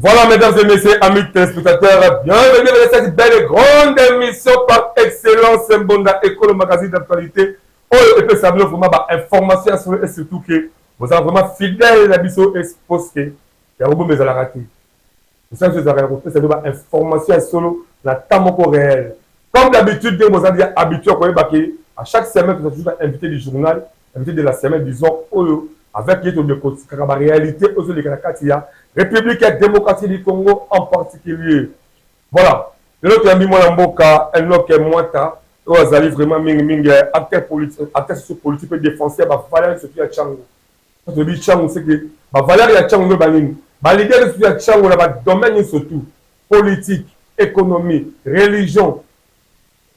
Voilà, mesdames et messieurs, amis téléspectateurs, bienvenue dans cette belle et grande émission par excellence, Mbonda École, le magazine d'actualité. Oh, et puis ça veut vraiment information et surtout que vous êtes vraiment fidèles à l'habitude expose que il y a beaucoup de choses à rater. Vous savez, vous avez une information solo, la temps réel. Comme d'habitude, vous avez habitué à chaque semaine, vous avez toujours invité du journal, invité de la semaine, disons, avec la réalité aux Canakatia, République démocratique du Congo en particulier. Voilà. Le autre ami Mboka, un autre Mwata, vous avez vraiment acteur politique et défenseur, Valérie Sophie Tchango. Quand je dis Tchango, c'est que Valérie Tchango, l'idée de Sophie Tchango, dans le domaine surtout politique, économie, religion.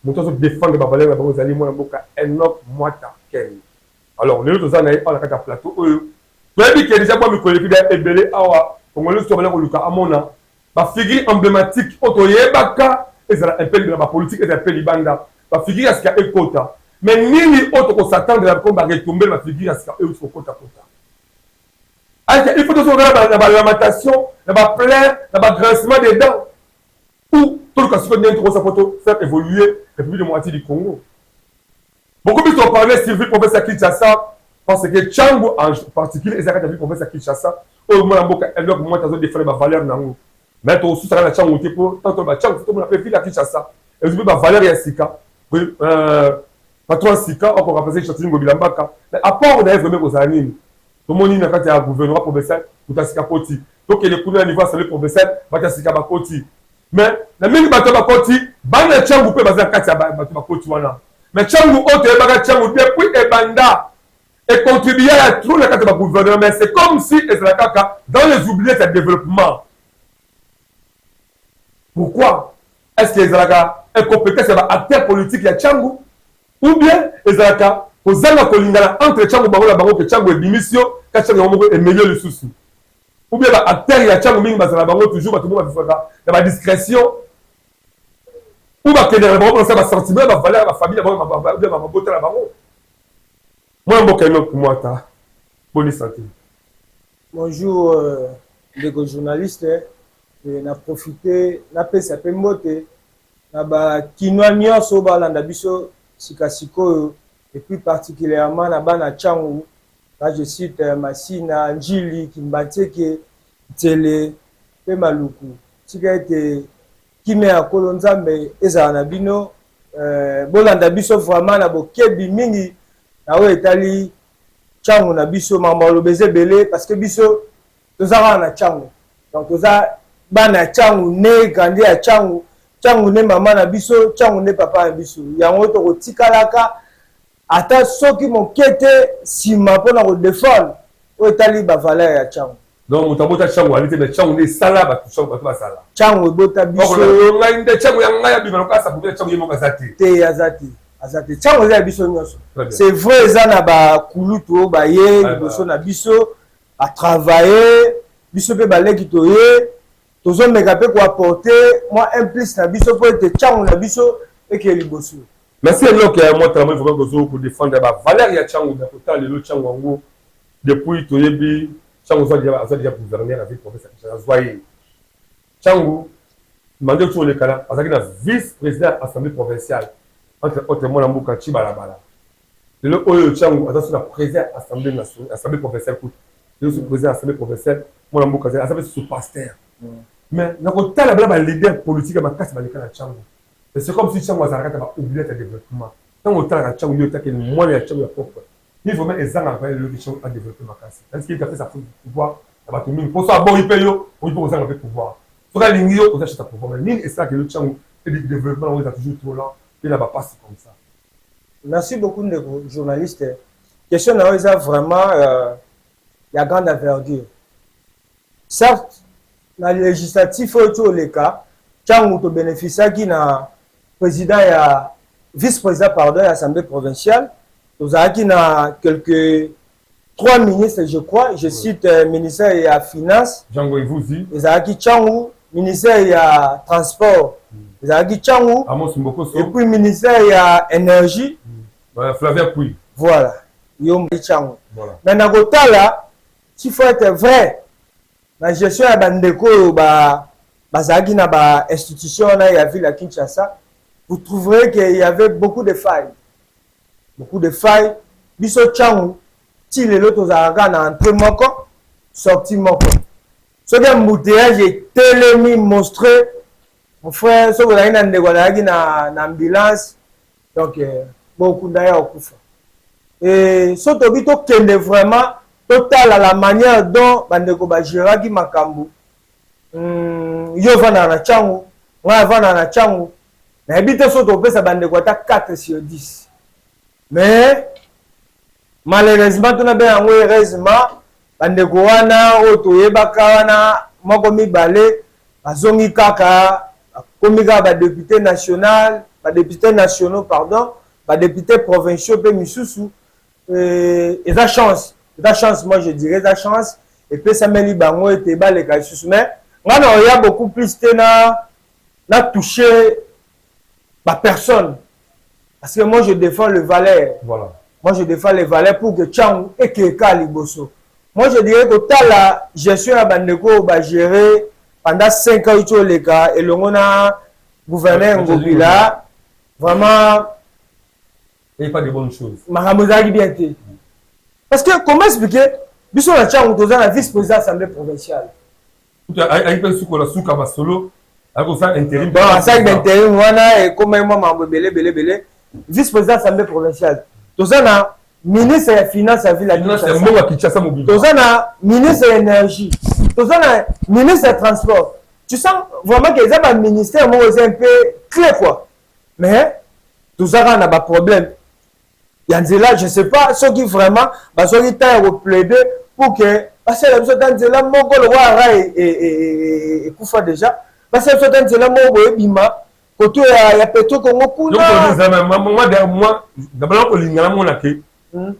Nous devons défendre Valérie Mboka, un autre Mwata. Alors, les autres années, on a un plateau. Tu as dit que déjà, moi, je connais que Ebele Awa, on a Luka Amona, ma figure emblématique, Otoyebaka, et c'est un peu de la politique, et c'est un peu libanda. Ma figure, c'est qu'il y a un quota. Mais ni autre qu'on s'attend de la combat retomber, ma figure, c'est qu'il y a un quota. Il faut toujours regarder la lamentation, la plaie, le grincement des dents, ou tout le cas, ce que ça peut faire évoluer la République démocratique du Congo. Beaucoup plus ont parlé Sylvie professeur Kinshasa, parce que Tchango en particulier, et Sylvie professeur Kinshasa, au moins en Boka, elle moi, tu as défendu ma valeur dans mais tu as aussi la Tchango, tant que Tchango, tu as fait la Kinshasa, et tu as ma valeur et Sika, patron Sika, encore rappelé Chatine Gobilambaka. Mais à part, on a vraiment aux animes. Tout le monde dit quand il y a un gouvernement professeur, tout a Sika Koti. Donc, il y a les couleurs à niveau, c'est le professeur, va Sika Bakoti. Mais, la même bateau Bakoti, Bana Tchango peut baser à Katia Bakoti. Mais Tchango, Tchango, depuis Ebanda, et contribuer à tout le cadre de gouvernement, mais c'est comme si dans les oubliés de développement. Pourquoi est-ce que les Zalaka est compétent sur l'acteur politique de Tchango? Ou bien les Zalaka, aux Zalaka Kolingala, entre Tchango Bango, la Bango, que Tchango est démission, que Tchango est meilleur le souci. Ou bien l'acteur de Tchango, la Bango, toujours, tout le monde va faire la discrétion. Ou bien que les Bango, ça va sortir, va valeur, ma famille, ma beauté, la Bango. Moi, bonne santé. Bonjour, les journalistes. On a profité, on a fait ça peu moté. On a quinoa soba landabiso sikasiko et plus particulièrement na bana Tchango. Là, je cite Massina, Njili, Kimbateke, Télé, Pemaluku. Tika été Kime a Kolonzambe, Ezanabino, Bolandabiso vraiment na bokebi mingi. Na etali Tchango na biso mama lobeze belé parce que biso tozara na Tchango donc toza bana Tchango né grandi à Tchango Tchango né maman na biso Tchango né papa na biso yango to kotikalaka ata soki mokete sima pona ko défendre o etali ba valeur ya Tchango donc mutabota Tchango alite mais Tchango né sala ba Tchango ba sala Tchango bota biso ngai nde Tchango ya ngai ya bimano kasa pour Tchango yemo kasati te yazati azati Tchango za biso nyonso c'est vrai ça na ba kuluto ba ye biso na biso a travailler biso pe ba leki to ye tozo meka pe ko apporter moi implice na biso pour être Tchango na biso et que liboso merci donc moi travail vraiment besoin pour défendre ba valeur ya Tchango na total le Tchango ngo depuis to yebi Tchango soit déjà gouverneur avec professeur Zoye Tchango mandé sur le canal parce qu'il a vice-président assemblée provinciale entre autres mon amour quand Chibalabala. Le Oyo Tchango, attention la président assemblée nationale, assemblée professionnelle, le président assemblée professionnelle, mon amour quand assemblée sous pasteur. Mais dans le temps là leader politique ma casse balika na Tchango. C'est comme si Tchango azaraka ba oublier le développement. Dans le temps là Tchango il que moi ya Tchango ya propre. Il faut mettre les ans le Tchango à développer ma casse. Est-ce qu'il a fait ça pour pouvoir ba tout monde pour ça bon il paye yo, on peut ça avec pouvoir. Faut que l'ingio on achète pouvoir. Mais est ça que le Tchango et le développement on est toujours trop lent. Il n'a pas passé comme ça. Merci beaucoup de journalistes. Question n'a vraiment la grande envergure. Certes, dans le législatif, il y a les cas, Tchango to bénéficie qui na président et vice-président pardon de l'Assemblée provinciale. Nous avons quelques 3 ministres, je crois. Je cite ministère et la finance. Django vous dit. Nous avons Tchango, ministère et la transport. Nous avons Tchango. Et puis ministère et la énergie. Flavien Pouy. Voilà. Yom Tchango. Voilà. Mais dans le là, il faut être vrai. la gestion ya bandeko bazaki na ba institution na ya ville à Kinshasa, vous trouverez qu'il y avait beaucoup de failles. Beaucoup de failles. Biso Tchangu, ti lelo tozalaka na entrée moko, sortie moko. Ce qui est embouteillage est tellement monstrueux. Mon frère, ce que na ndeko azalaki na ambulance, donc beaucoup d'ailleurs au kufa. Et ce tobi to kende vraiment total à la manière dont bandeko ba géraki makambo. Yo vana na Tchangu, moi vana na Tchangu. Na ebite so to pesa bandeko ta 4 sur 10. Mais malheureusement tout na bien heureusement bandeko wana o toyebaka wana moko mibale bazongi kaka komika ba député national, ba député nationaux pardon, ba député provinciaux pe misusu et la chance moi je dirais la chance et puis ça meli bango et ba les cas misusu mais ngana il y a beaucoup plus na toucher ma personne parce que moi je défends le valeur. Voilà. Moi je défends les valeurs pour que Tchangu et que Kaliboso. Moi je dirais que t'as la gestion à bandeko va gérer pendant 5 ans sur les cas et le mona gouverneur Ngobila vraiment et pas de bonnes choses. Mahamozaki bien été. Parce que comment expliquer biso la Tchangu toza la vice-président de l'Assemblée provinciale. Tout a peu sous la souka basolo avec ça intérim. Bon, ça intérim wana et comme moi mambo belé vice-président de l'Assemblée provinciale. Tozana ministre des Finances à ville à Kinshasa. Tozana ministre de l'énergie. Tozana ministre des Transports. Tu sens vraiment que ça va ministère moi un peu clé quoi. Mais Tozana n'a pas problème. Yanzela, je sais pas ceux qui vraiment parce qu'ils t'ont plaider pour que parce que la personne Yanzela moko le roi et kufa déjà parce que la personne Yanzela moko ebima côté ya peto Congo kuna donc moi d'abord ko lingala mona ke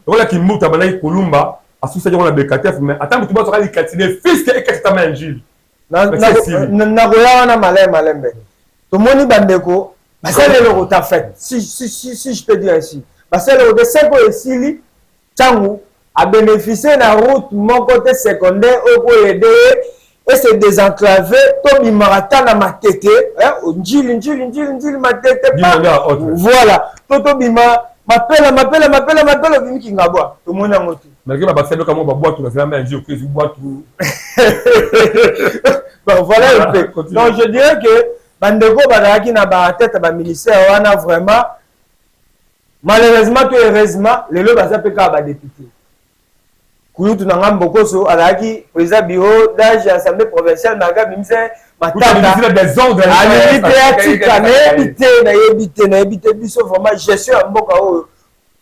wala ki muta bana kolumba asusa jonga bekatef mais attends tu vas sera li katine fisque et que ta manjil na koya wana malembe to moni bandeko basale le rota fait si je peux dire ainsi basale le de 5 ans esili Tchangu a bénéficié na route mon côté secondaire au ko aider et se désenclaver comme il marata na matete hein njili matete voilà toto bima m'appelle bimiki ngabwa to mona ngoti mais que ba baselo kamo ba boîte na zama njili que boîte bon voilà un peu donc je dirais que bandeko badaki na ba tête ba ministère wana vraiment malheureusement to heureusement lelo baza peka ba député Kuyutu na Mbokoso alaki président bureau d'âge à l'Assemblée provinciale naga bimse matata des ordres na éviter biso vraiment gestion ya mboka oyo.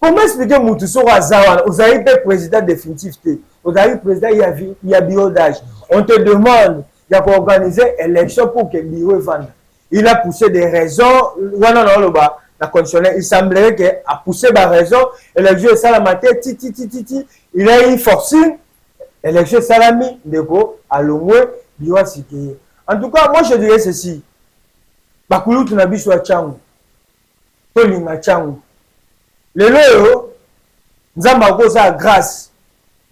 Comment expliquer mutu so azawana ozali pe président définitif te ozali président ya bureau d'âge on te demande de organiser élection pour que bureau vende. Il a poussé des raisons wana na loba la conditionnel il semblerait que a poussé ba raison élection ça la matière ti il a eu forcing élection salami ndeko alongwe biwa sikeye. En tout cas moi je dirais ceci bakulu tuna biso ya Tchangu to linga Tchangu lelo yo nzamba koza grâce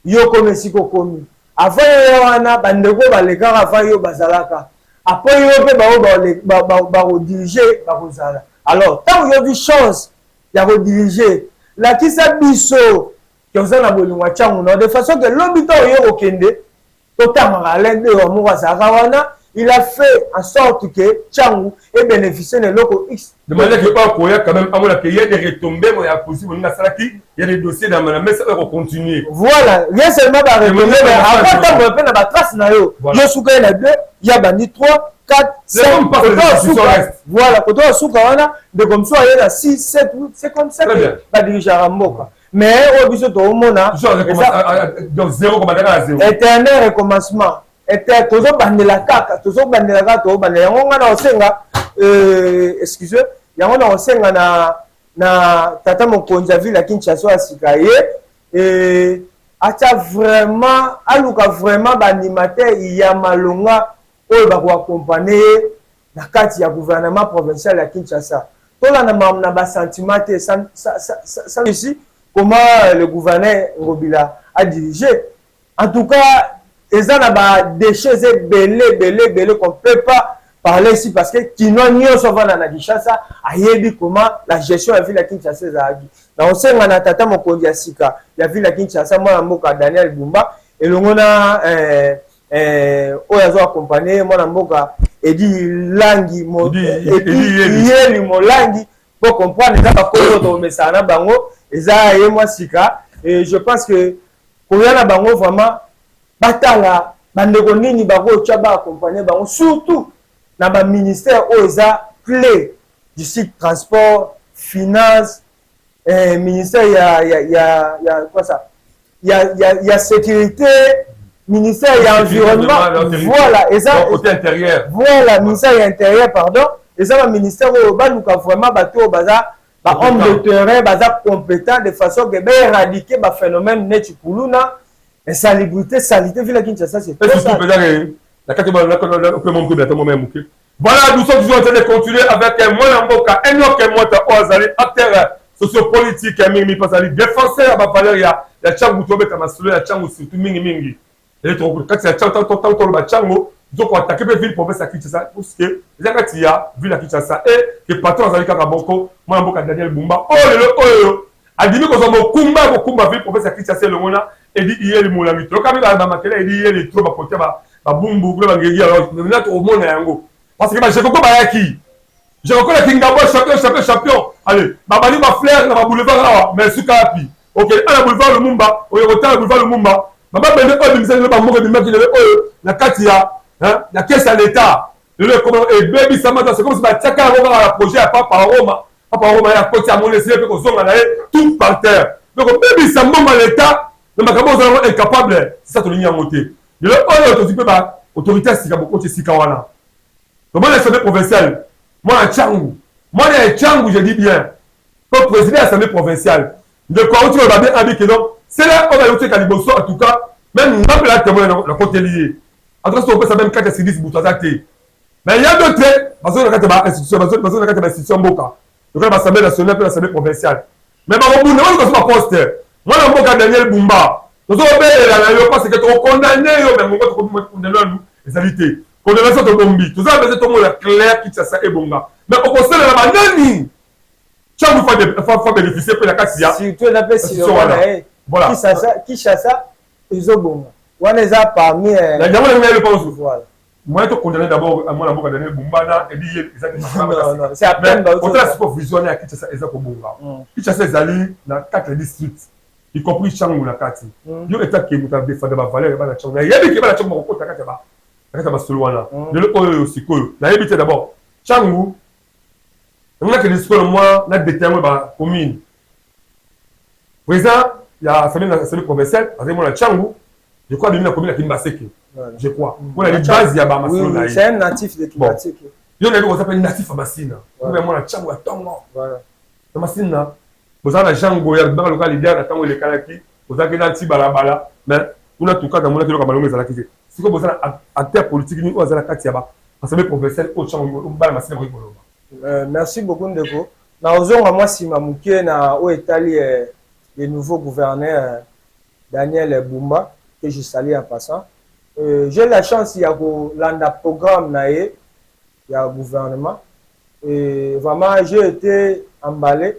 yo comme siko komi avant yo wana bandeko baleka avant yo bazalaka après yo pe ba diriger ba kozala. Alors tant yo di chance ya ko diriger la kisa biso que vous avez besoin de Tchangu de façon que l'obito yo okende totamara lende yo mwa sakawana il a fait en sorte que Tchangu ait bénéficié de l'oko X. De manière que pas koya quand même amona que y a des retombées mais il y a possible na salaki il y a des dossiers dans la mais ça va continuer. Voilà, rien seulement ba retombées mais après tant que na ba trace na yo yo suka na 2 il y a bandi 3 4 5 voilà koto suka wana de comme ça il y a 6 7 8 c'est comme ça ba dirigeant mboka. Mais au biso to mona donc 0 comme à 0 éternel recommencement était toujours bandela kaka toujours bandela kaka to bandela ngonga na osenga excusez yango na osenga na tata mokonza ville à Kinshasa asikaye acha vraiment aluka vraiment ba animateur ya malonga oyo ba ko accompagner na kati ya gouvernement provincial ya Kinshasa to la na ba sentiment ça ici comment le gouverneur Ngobila a dirigé. En tout cas, ils ont des choses belé qu'on ne peut pas parler ici parce que Kinois Nyo Sovan à Kinshasa a yebi comment la gestion de la ville à Kinshasa est agi. Dans le sein, on a tata Mokondi Asika, la ville à Kinshasa, moi, Moka Daniel Bumba, et le mona Oyazo accompagné, moi, Moka Edi Langi, Edi Yeli Molangi, pour comprendre les accords de Messana Bango, et ça, et moi, Sika, et je pense que pour y aller Bango, vraiment, Batala, Bandego Nini, Bango, Chaba accompagné, Bango, surtout, dans le ministère où ils ont clé du site transport, finance, ministère, il y a quoi ça? Il y a sécurité, ministère, il y a environnement, voilà, et ça, côté intérieur. Voilà, ministère intérieur, pardon, et ça, le ministère où nous avons vraiment battu au bazar, homme de terrain, bazar compétent, de façon que éradiquer le phénomène net Kuluna, et salubrité, salité, vu la Kinshasa, c'est tout ça. Voilà, nous sommes toujours en train de continuer avec un Mboka, un autre acteur sociopolitique, un défenseur à Valeria, la Changu Tobe Kamasule, la Changu surtout Mingi. Et quand il y a Changu, donc on attaque la ville province à Kinshasa, parce que les Agatia, ville à Kinshasa, et que patron Azali Kakaboko, Mboka Daniel Bumba, oh, a dit que nous avons Kumba, ville province à Kinshasa, le Mona, et dit hier le Moulami. Donc, quand il y a Mamakela, il dit hier les trop à côté, Bumbu, alors, maintenant, au monde, parce que j'ai encore Bayaki. J'ai encore la Kingabo, champion. Allez, Babali, ma fleur, dans ma boulevard, mais Soukapi. Ok, à la boulevard le Mumba, au Yorota, le boulevard le Mumba. Maman, ben, la Katia, la caisse à l'État. Et Baby Samata, c'est comme si ma Tchaka a un projet à Papa Roma. Papa Roma, il y a un côté à mon essai, tout par terre. Donc, Baby Samata, l'État, le Macabo, nous allons incapable. C'est ça, tu l'as monté. Il y a l'autorité à Sikabo, c'est Sikawana. Donc, moi, l'Assemblée provinciale, moi, à Tchangou, je dis bien, pour présider l'Assemblée provinciale, de quoi tu vas bien habiter, donc, c'est là qu'on va lutter Kaliboso, en tout cas, même nous avons la témoin le côté lié. En tout cas, si on peut savoir même 4 à 6 Boutazate. Mais il y a d'autres, parce qu'on a une institution Mboka. Donc, l'Assemblée nationale et l'Assemblée provinciale. Mais on a un poste. Moi, je suis Daniel Bumba. Nous avons parce que tu condamné, mais on va condamner les alités. Condamnation de Bombi. Tout ça, c'est tout le monde clair qui ça et Bonga. Mais au conseil de la banane, tu vas bénéficier pour la Kassia. Si tu es si voilà. Qui chasse ça, ils ont bon. On les a parmi. La diamant est le pense. Voilà. Moi, je condamné d'abord à mon Daniel Bumba et dit exactement. Non, c'est à peine. On a support visionnaire à Kinshasa et Zako Bonga. Kinshasa est allé dans 4 districts, y compris Changu la Kati. Yo état qui nous a défendu la valeur et la Changu. Il y a des qui va la Changu au côté de Kati. De l'autre aussi, la habité d'abord. Changu, on a que les scolaires, moi, on a déterminé la commune. Président, il y a l'Assemblée provinciale, avec moi, la Changu, je crois que la commune a Kimbaseke. Je crois. Pour la base, il y a Bamasina. C'est un natif de Kimbaseke. Il y a un s'appelle natif à Massina. Moi, la Changu a Tongo. La Massina, vous avez la Changu, il y a le local, il y a la Tango et les Kalaki, vous avez un petit balabala, mais on a tout cas dans mon avis, on a dit si vous avez un acteur politique, nous avons un Katiaba, l'Assemblée provinciale, au champ, on va la Massina. Merci beaucoup, Ndeko. Nous avons moi, si Mamouké, au Italie, le nouveau gouverneur Daniel Bumba, que je salue en passant. J'ai la chance, il y a un programme, il y a un gouvernement. Et vraiment, j'ai été emballé.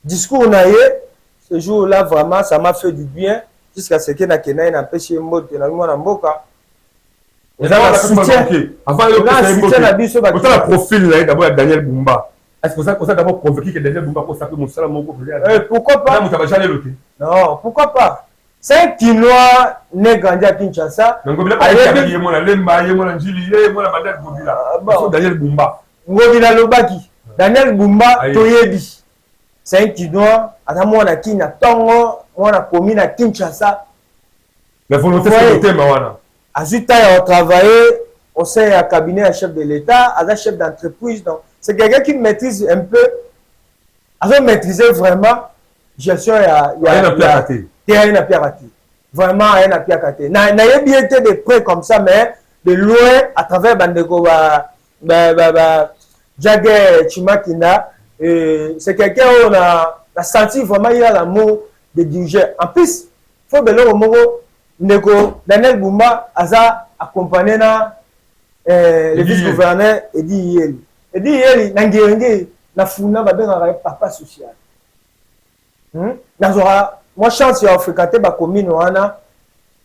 Discours, ce jour-là, vraiment, ça m'a fait du bien. Jusqu'à ce que Nakena ait empêché Mbote, Mboka. Vous avez un soutien. Avant, il y a un profil d'abord Daniel Bumba. Est-ce que vous avez d'abord convaincu que Daniel Bumba peut s'appeler Moussala Moko? Pourquoi pas? Non, pourquoi pas? C'est un Kinois né grandi à Kinshasa. Daniel Bumba. Ngobila Lobaki. Daniel Bumba, Toyebi. C'est un Kinois. Attends-moi, on a Kina Tongo. On a commis à Kinshasa. La volonté de côté, Mawana. Azuta a travaillé au sein du cabinet à chef de l'État, à chef d'entreprise. Donc, c'est quelqu'un qui maîtrise un peu, a maîtrisé vraiment gestion. Il y a un peu raté. Vraiment, il y a un peu raté. Il y a bien été de près comme ça, mais de loin, à travers Bandeko, Jagger Chimakina, c'est quelqu'un où on a senti vraiment il y a l'amour de diriger. En plus, il faut que l'on ndeko Daniel Bumba aza accompagné na le vice-gouverneur Edi Yeli. Edi Yeli nangenge na funa ba benga papa social. Nazora moi chance ya fréquenter ba commune wana.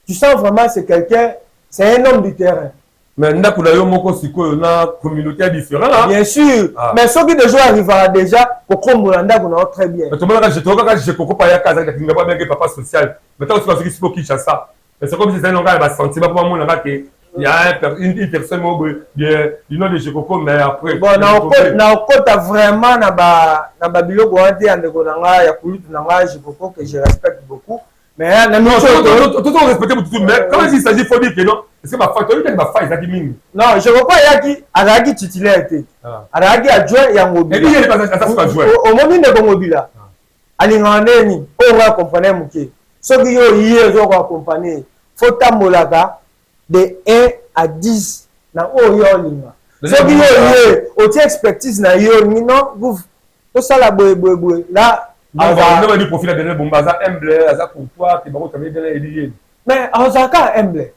Tu sens vraiment c'est quelqu'un, c'est un homme du terrain. Mais ndako na yo moko siko na communauté différente là. Bien sûr, mais ceux qui déjà arrivera déjà pour kombola ndako na très bien. Mais tout le monde je koko pa ya kaza kinga pas bien que papa social. Mais tant que tu vas faire ce qui ça. Mais c'est comme si c'est un langage bas sentiment pour moi là que il y a une personne du nom de Jekoko mais après bon na okota vraiment na ba biloko ante andeko na nga ya kulutu na nga Jekoko que je respecte beaucoup. Mais tout respecté pour tout mais quand il s'agit faut dire que non c'est ma facteur il va faire ça qui mine non je vois pas yaki araki titulaire était araki adjoint ya ngobila et il est pas ça pas jouer au moment de ngobila alingane ni on va comprendre muke soki yo yé zo ko accompagner faut tambolaka de 1 à 10 na oyo linga soki yo yé au expertise na yo ni non vous to sala boye là on va du profil de Daniel Bumba za humble za pourquoi que bako tamé dans Elié mais azaka humble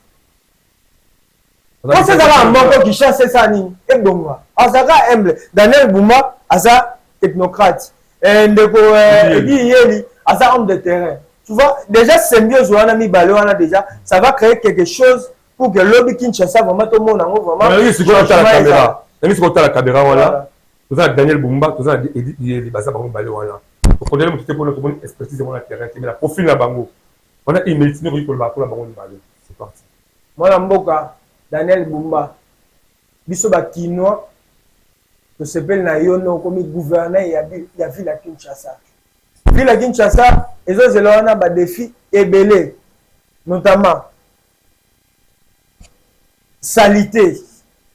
quand c'est ça moko qui chasse ça ni ebonga azaka humble Daniel Bumba aza technocrate ndeko Elié aza homme de terrain tu vois déjà symbiose wana mi balé wana déjà ça va créer quelque chose pour que lobby Kinshasa vraiment tout le monde en vraiment mais c'est quoi la caméra mais c'est quoi la caméra voilà tout ça Daniel Bumba tout ça Elié baza bako balé wana pour donner mon pour notre bonne expertise dans le terrain mais la profil la bango on a immédiatement pour la bango c'est parti moi la mboka Daniel Bumba biso ba kinois to s'appelle na yono comme gouverneur ya ville à Kinshasa ville à Kinshasa ezo zelona ba défi ebelé notamment salité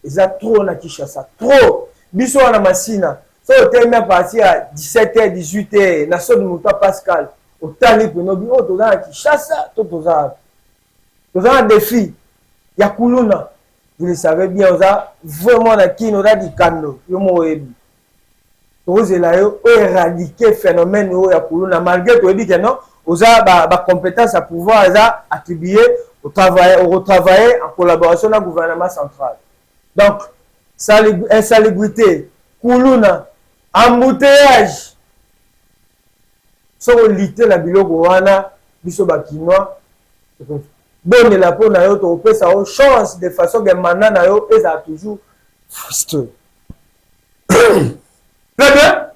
eza trop na Kinshasa trop biso na masina so tellement parti à 17h 18h na so de Mouta Pascal au tali pour nos bureaux to na Kinshasa to un défi ya kuluna vous le savez bien oza vraiment na kino da dikando yo moebi to zela yo éradiquer phénomène yo ya kuluna malgré to dit que non oza ba compétence à pouvoir ça attribuer au retravailler en collaboration avec le gouvernement central donc insalubrité kuluna embouteillage so lité la biloko wana biso bakinois bonne la peau na yo to pesa o chance de façon que maintenant na yo eza toujours frustré très bien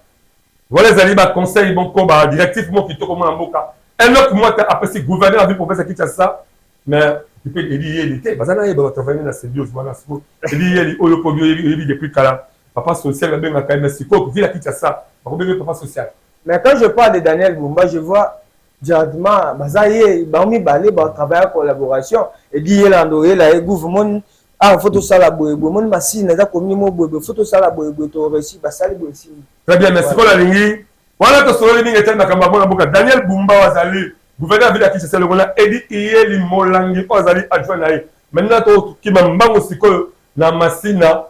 voilà les alibas conseil bon combat directif mo kito comme mboka un autre mois après si gouverneur avec professeur Kinshasa mais tu peux Elié il était bazana yeba travailler na symbiose voilà siko Elié o yo pobio yebi depuis kala papa social ben quand même siko ville à Kinshasa ba ko papa social mais quand je parle de Daniel Bumba je vois directement bazaye baomi balé ba travailler en collaboration et dit landoré la gouvernement a photo sala boye mon machine za komi mo boye photo sala boye to réussi ba sala boye si très bien merci pour la ligne voilà to solo ligne tellement kamba bona boka Daniel Bumba wazali gouverneur ville qui c'est le gona edi iyeli molangi wazali adjoint nae maintenant to kimambango siko na masina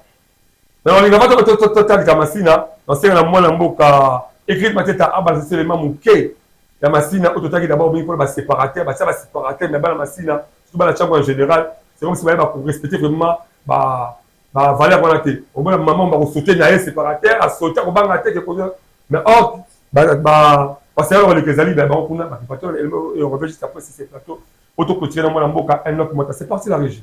na on va to ta masina on sait na mwana mboka écrit mateta aba c'est le mamuke la masina autotaki d'abord bien pour ba séparateur ba séparateur mais ba la masina tout ba la chambre en général c'est comme si ba pour respecter vraiment ba valeur on a été au moins maman ba sauter na séparateur à sauter au banga tête que mais oh parce que alors les kezali ba on kuna ba plateau et on revient juste après si c'est plateau auto continuer dans mon mboka un autre mois c'est parti la régie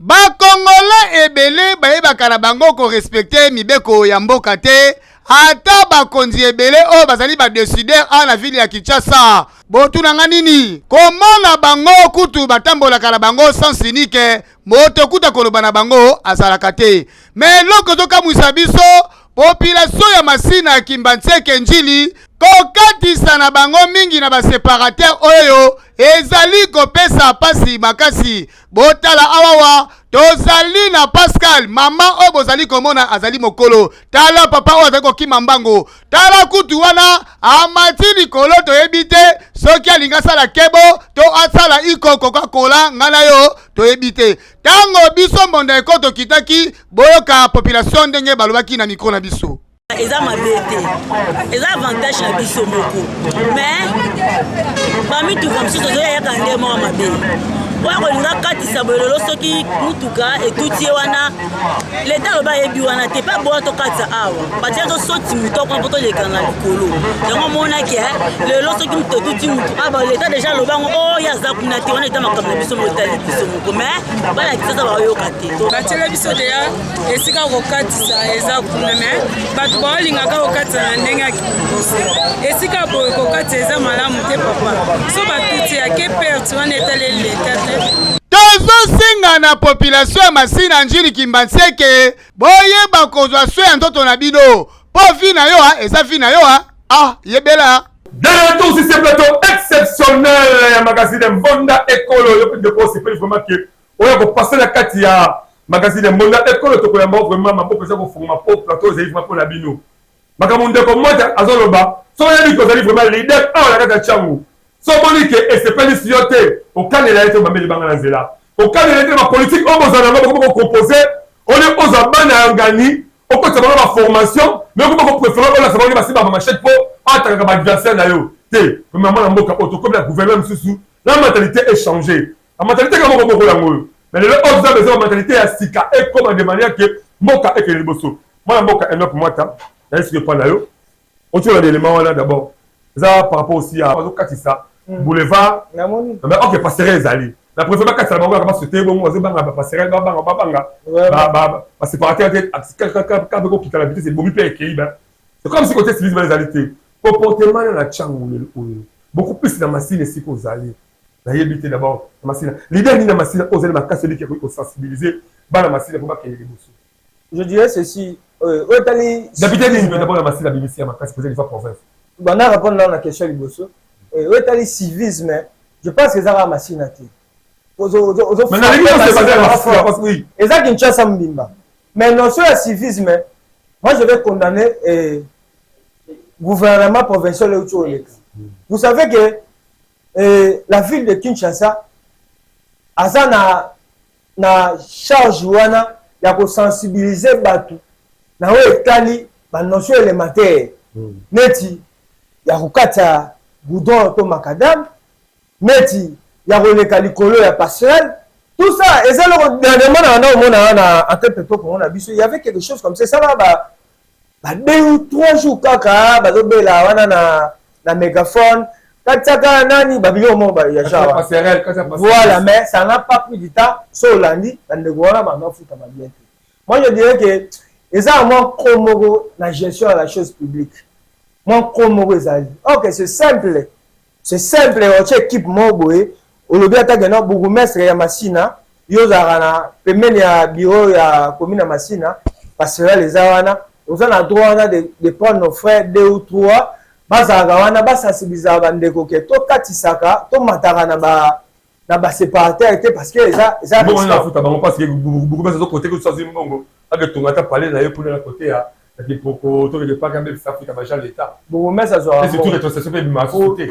bakongole ebele bayebaka na bango ko respecter mibeko ya mboka te ata bakonzi ebele oyo bazali badécideur a na ville ya Kinshasa botunanga nini komona bango kutu batambolaka na bango sans unique moto kuta koloba na bango azalaka te mais eloko tokamwisa biso population ya masina ya Kimbantseke njili kokatisa na bango mingi na baséparateur oyo ezali kopesa pasi makasi botala awawa tozali na Pascal mama oyo bozali komona azali mokolo tala papa oyo azali kokima mbango tala kutu wana amati likolo toyebi te soki alinga sala kebo to asala iko Coca-Cola ngana yo toyebi te tango biso mbonda ekoto kitaki boyoka population ndenge balobaki na mikro na biso eza mabete eza avantage na biso moko mais bamituka mosusu ozoyayaka nde moko mabe oyo kolinga katisa bololo soki mutuka etuti ye wana leta aloba ayebi wana te mpe boya tokatisa awa batia tosoti mutu akona mpo toleka na likolo yango omonaki lelo soki mutu etuti mutu aba leta deja aloba yango oyo aza kuna te wana eta makambo na biso motali biso moko mais balakisa za bayoka te batiela biso deya esika kokatisa eza kuna mais bato baolingaka kokatisa na ndenge ya kibose esika boye kokatisa eza malamu te papa so batuti yake perte wana etaleli leta te tozosenga na population ya Masina Njili Kimbanseke boyeba kozwa so ya ntoto na bino po vi na yo eza vi na yo yebela de retour sur ce plateau exceptionnel ya magazine Mbonda Ekolo yo de ko c'est vraiment que oya ko passer la kati ya magazine Mbonda Ekolo to ko ya vraiment maboko za ko fuma po plateau za vraiment pour la bino makamunde ko moja azoloba so ya biko za vraiment leader la kati ya changu so bonike et c'est pas l'isioté au canada été mameli banga na nzela au canada été ma politique on bozana ngoko composer on est aux abana ngani on peut savoir la formation mais on peut préférer on la savoir que basiba ma chèque pour attaquer ba adversaire na yo té maman na mboka auto comme la gouvernement susu la mentalité est changée la mentalité comme on peut yango mais le autres a besoin de mentalité ya sika et comme de manière que mboka et que liboso moi mboka enough moi ta est-ce que pas na yo on tient l'élément là d'abord ça par rapport aussi à Katissa boulevard mais ok passerelle ezali la préfère pas ça bango ka sauter bon ozo banga ba passerelle ba banga ba séparateur quand ko kita la vitesse bomi pe ekei ba c'est comme si côté civilisme ezalité comportement na changu beaucoup plus na Masina si ko zali na yebité d'abord Masina l'idée ni na Masina oser ma casse celui qui ko sensibiliser ba na Masina pour pas qu'il y ait des bousses je dirais ceci otali d'habiter ni d'abord na Masina BBC à ma casse poser une fois province bana répondre dans la question liboso otali civisme je pense que ça va Masina te et ça qui tient mbimba mais non sur le civisme moi je vais condamner gouvernement provincial autour. Vous savez que la ville de Kinshasa a na charge wana ya ko sensibiliser batu na o etali ba notion élémentaire neti ya kokata goudron to macadam neti ya koleka likolo ya passerelle tout ça et ça le dernièrement na en tête to ko na biso il y avait quelque chose comme ça va ba 2 ou 3 jours kaka bazobela wana na mégaphone kataka nani babilo mo ba ya jawa passerelle voilà mais ça n'a pas pris du temps so landi ndeko wana banga futa ba bien. Moi je dirais que eza moins komogo la gestion de la chose publique moins komogo ezali OK c'est simple o che équipe moboé olobi atake na bourgmestre ya Masina yozara na pembeni ya bureau ya commune ya Masina passerelle eza wana on a le droit de prendre nos frères 2 ou 3 bazaka wana basensibiliser bandeko ke to katisaka to mataka na ba séparateur parce que eza bon on a foutu bango parce que beaucoup de choses côté que ça c'est mbongo avec ton ata parler na yo pour la côté à qui pour to que pas quand même ça Afrique major l'état bon mais ça sera c'est tout rétrocession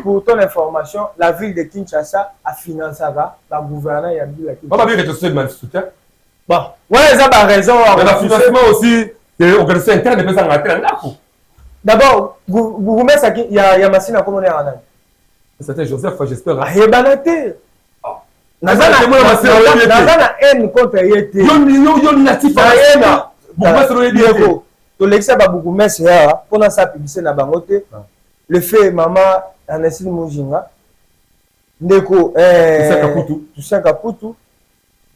pour ton information la ville de Kinshasa a financé la gouverneur ya ville de Kinshasa pas bien rétrocession de soutien bon ouais ça a raison le financement aussi organisation interne de ça ngata ndako d'abord bourgmestre il y a Masina comme on est en c'était Joseph j'espère Hebanate nazana haine contre yete yo natif na bourgmestre to l'exa ba bourgmestre ya pona sa publicité na bangote le fait maman Ernestine Mujinga ndeko Toussaint Kaputu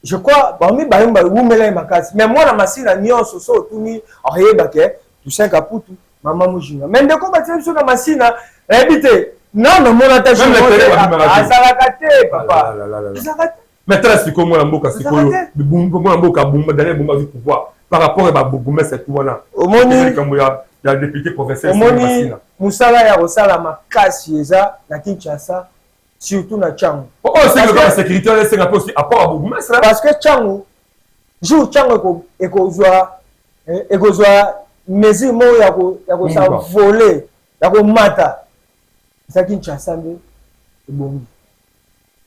je crois parmi bayumba wumela makasi mais moi na Masina nyonso so tuni oyeba ke Toussaint Kaputu maman Mujinga mais ndeko ba tsebiso na Masina habité non mon attaché azalakate papa mais très c'est comme moi mboka sikoyo bumba mboka bumba d'aller bumba du pouvoir par rapport à bourgmestre tout wana omoni comme ya député provincial omoni musala ya osala makasi eza na Kinshasa surtout na Tchango c'est que la sécurité c'est un peu aussi à part à bourgmestre parce que Tchango jour Tchango ekozwa mesure mo ya ko sa voler ya ko mata ça Kinshasa nde ebongi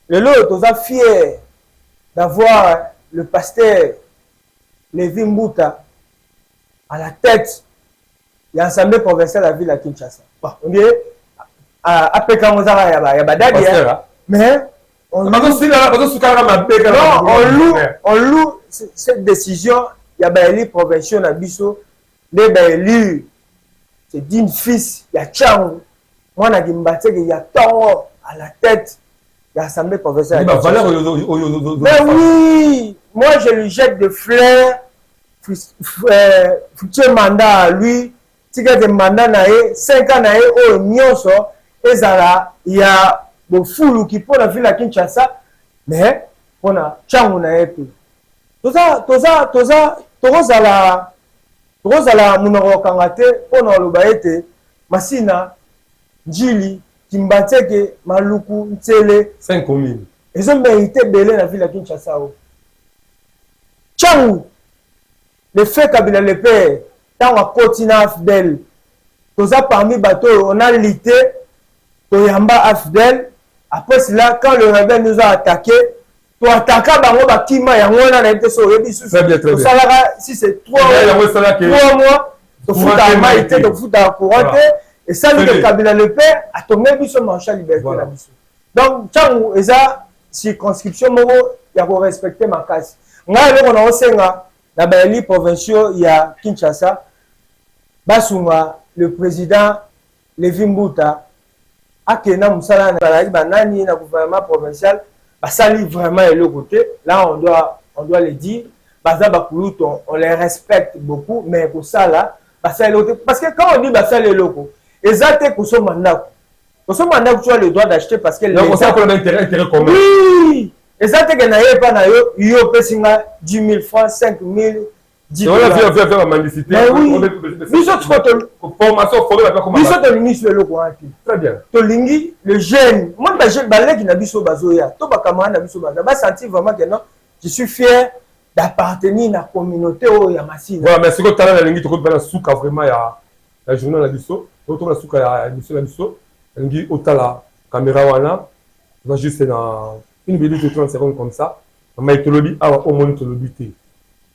lelo toza fier d'avoir le pasteur Lévi Mbuta à la tête il y a l'Assemblée provinciale de la ville à Kinshasa. Bon, on dit, après quand on a il y a Badadi, mais on loue cette décision, il y a l'élu provincial à Bisso, l'élu, c'est d'une fils, il y a Tchang, moi, il y a Tango à la tête de l'Assemblée provinciale. Mais oui, moi, je lui jette des fleurs, futur mandat à lui, ticket de mandat, 5 ans, au Nyonso, et ça, il y a des fous qui pour la ville à Kinshasa, mais on a Tchang, on a tout. Tout ça, Tozala munoro kangate pona lobaete masina njili kimbateke maluku ntele 5000 ils ont mérité belé la ville à Kinshasa. Tchang le fait Kabila le père tant à continent Afdel toza parmi bateaux on a lité Toyamba Afdel après cela quand le rebelle nous a attaqué to attaquer bango bakima yango na na été so rebi sous si c'est 3 mois to futa maïté to futa courante et ça le Kabila le père a tombé biso marché liberté la biso donc Tchang eza circonscription moko ya ko respecter ma case ngai loko na osenga na baeli provinciaux ya Kinshasa basunga le président Levi Mbuta akena musala na banani na gouvernement provincial. Ça livre vraiment et le côté. Là, on doit le dire. On les respecte beaucoup, mais pour ça, là, parce que quand on dit ça, les locaux, exactement pour son mandat. Pour son mandat, tu as le droit d'acheter parce que donc, ça pour l'intérêt commun. Oui! Exactement, il n'y a pas de 10 000 francs, 5 000, 10 000. On a fait la mendicité. Mais oui! Très bien. Tolingi, le jeune, moi, je balai na biso bazoya, to bakamana na biso baza, ba sentir vraiment que non, je suis fier d'appartenir à la communauté au Yamasina. Voilà, mais ce que tu as lingi, tu peux souka vraiment la journée la biso, tu la souka ya émission la biso, lingi otala caméra wana, va juste dans une vidéo de 30 secondes comme ça, ma itolobi awa au moins itolobi té.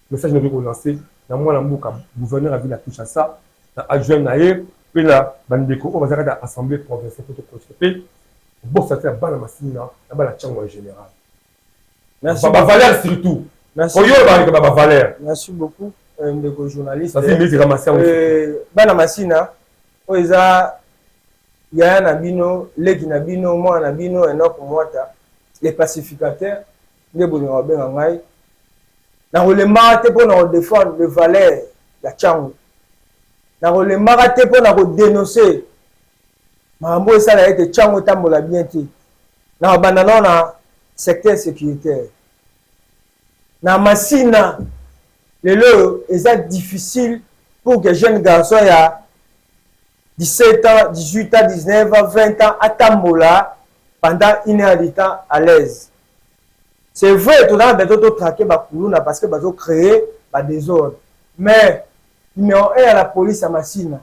Message ne peut lancer, na moi la mbuka gouverneur a vu la Kinshasa, na adjoint na ye. Puis là, bandeko, on va faire l'Assemblée provinciale pour te constater. Bon, ça fait la machine, la Tchang en général. Merci. Valère surtout. Merci. Valère. Merci beaucoup, de journalistes. Ça fait plaisir à ma sœur. Bana Massina, Oeza, Yaya Nabino, Leki Nabino, moi Nabino, Enoch Mwata, les pacificateurs, les bonheurs bien en aïe. Dans le marate pour nous défendre le Valère, la Tchang. Dans le marathon pour dénoncer Mambo ça a été Tchang Tambola bien ti na banana na secteur sécuritaire na Masina le est difficile pour que jeunes garçons ya 17 ans 18 ans 19 ans 20 ans à Tambola pendant une heure de temps à l'aise. C'est vrai tout dans beto traquer ba kuluna parce que bazo créer ba désordre mais numéro 1 à la police à Massina.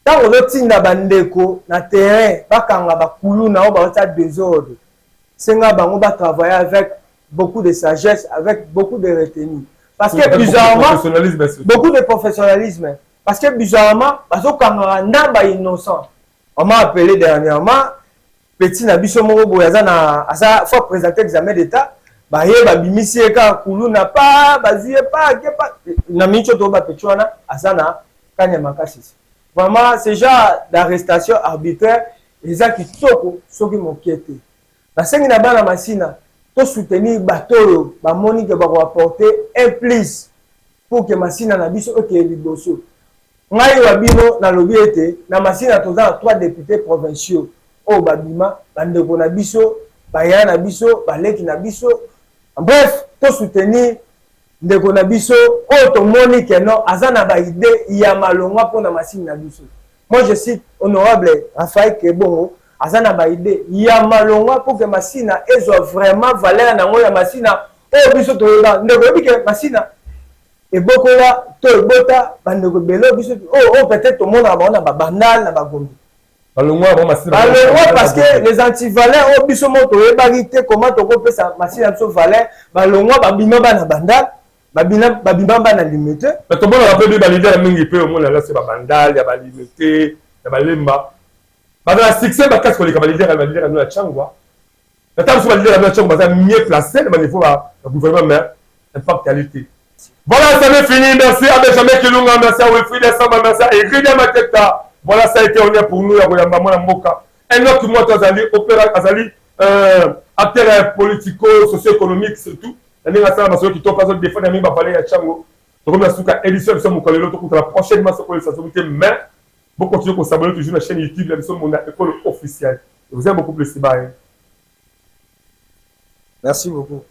Tant on a tinda bandeko na terrain, bakanga bakulu na ba ta désordre. Senga bango ba travailler avec beaucoup de sagesse, avec beaucoup de retenue. Parce que bizarrement beaucoup de professionnalisme. Parce que bizarrement bazo kanga ndamba innocent. On m'a appelé dernièrement petit na biso moko boyaza na asa faut présenter examen d'état. Bah bimisi eka kuluna pa bazie pa na micho to ba petwana asana kanya makasi. Vraiment ce genre d'arrestation arbitraire les a qui toko soki mokiete. Na sengi na bana Masina to soutenir bateau ba moni que ba apporter un plus pour que Masina na biso ok liboso. Ngai wa bino na lobi ete na Masina toza 3 députés provinciaux o babima bandeko na biso baya na biso baleki na biso. Bref, tout soutenir ndeko na biso auto monique non azana ba idée ya malongwa pour na machine na biso. Moi je cite honorable Raphaël Kebongo azana ba idée ya malongwa pour que machine ait vraiment valeur na ngo ya machine o biso to ba ndeko bi que machine et bokola to bota bandeko belo biso oh peut-être tout monde na ba bandal na ba gombi. Parce que les antivaleurs au biso moto et barité comment to ko pesa machine so valeur balongwa babino bana bandal babimba na limité. Mais tout le monde a rappelé les leaders mingi pe au monde là c'est babandal, ya ba limité, ya ba lemba. Ba dans la succès ba qu'est-ce que les leaders nous la changwa. La table sur les leaders la changwa ça mieux placé le niveau à gouvernement mais impact qualité. Voilà, ça m'est fini. Merci à Benjamin Kilunga, merci à Wilfried Samba, merci à Iridia Mateta. Voilà, ça a été honneur pour nous, à Mwana Mboka. Un autre mois, Azali, opéra, Azali, acteur politico, socio-économique, surtout. La qui tourne pas de défendre la même balai à Chango. Donc, on a souka édition de mon collègue, donc la prochaine masse pour les sensibilités, mais vous continuez à s'abonner toujours à la chaîne YouTube, l'émission de mon école officielle. Je vous aime beaucoup plus, bye. Merci beaucoup.